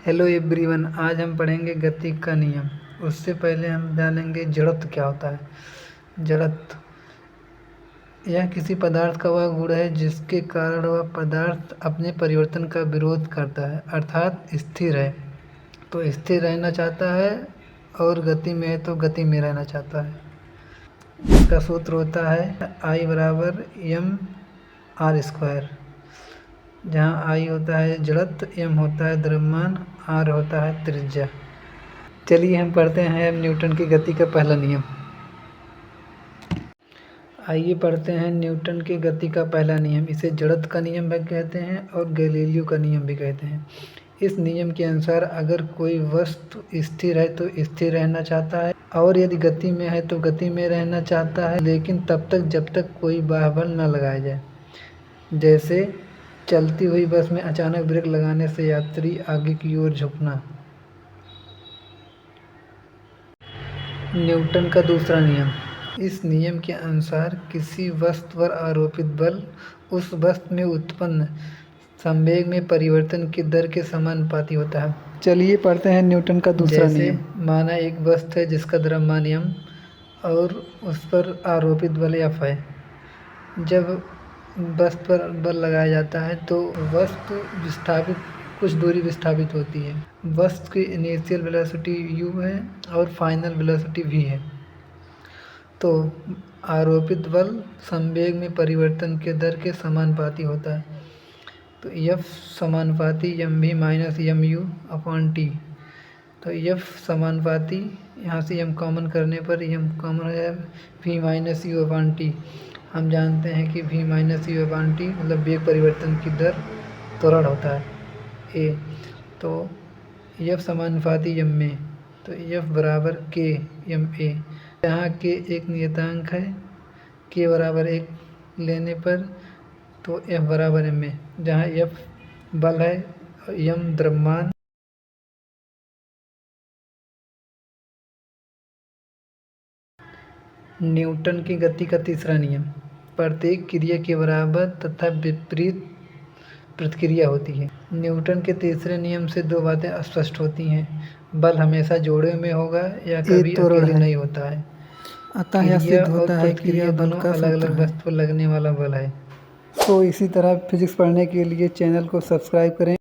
Hello everyone, आज हम पढ़ेंगे गति का नियम। उससे पहले हम जानेंगे जड़त्व क्या होता है। जड़त्व यह किसी पदार्थ का वह गुण है जिसके कारण वह पदार्थ अपने परिवर्तन का विरोध करता है, अर्थात स्थिर है तो स्थिर रहना चाहता है और गति में है तो गति में रहना चाहता है। इसका सूत्र होता है I बराबर m r स्क्वायर, जहाँ I होता है जड़त्व, m होता है द्रव्यमान, r होता है त्रिज्या। चलिए हम पढ़ते हैं न्यूटन की गति का पहला नियम। आइए पढ़ते हैं न्यूटन की गति का पहला नियम। इसे जड़त्व का नियम भी कहते हैं और गैलीलियो का नियम भी कहते हैं। इस नियम के अनुसार अगर कोई वस्तु स्थिर है तो स्थिर रहना चाहता है और यदि गति में है तो गति में रहना चाहता है, लेकिन तब तक जब तक कोई बाह्य न लगाया जाए। जैसे चलती हुई बस में अचानक ब्रेक लगाने से यात्री आगे की ओर झुकना। न्यूटन का दूसरा नियम। इस नियम के अनुसार किसी वस्तु पर आरोपित बल उस वस्तु में उत्पन्न संवेग में परिवर्तन की दर के समानुपाती होता है। चलिए पढ़ते हैं न्यूटन का दूसरा नियम। माना एक वस्तु है जिसका द्रव्यमान m और उस पर आरोपित बल F है। जब वस्तु पर बल लगाया जाता है तो वस्तु विस्थापित कुछ दूरी विस्थापित होती है। वस्तु की इनिशियल वेलोसिटी u है और फाइनल वेलोसिटी v है। तो आरोपित बल संवेग में परिवर्तन के दर के समानुपाती होता है। तो F समानुपाती mv minus mu upon t। तो F समानुपाती, यहाँ से m कॉमन करने पर m कॉमन हो जाएगा v minus u upon t। हम जानते हैं कि v minus u upon t मतलब वेग परिवर्तन की दर त्वरण होता है a। तो F समानुपाती m में, तो F बराबर k m a, यहाँ k एक नियतांक है। k बराबर 1 लेने पर तो F बराबर m में, जहाँ F बल है और m द्रव्यमान। न्यूटन की गति का तीसरा नियम। प्रत्येक क्रिया के बराबर तथा विपरीत प्रतिक्रिया होती है। न्यूटन के तीसरे नियम से दो बातें स्पष्ट होती हैं। बल हमेशा जोड़े में होगा या कभी अकेले नहीं होता है। अतः यह सिद्ध होता है कि क्रिया यह बल दोनों का अलग सूत्र अलग है। वस्तु पर लगने वाला बल है। तो इसी तरह फिजिक्स पढ़ने के लिए चैनल को सब्सक्राइब करें।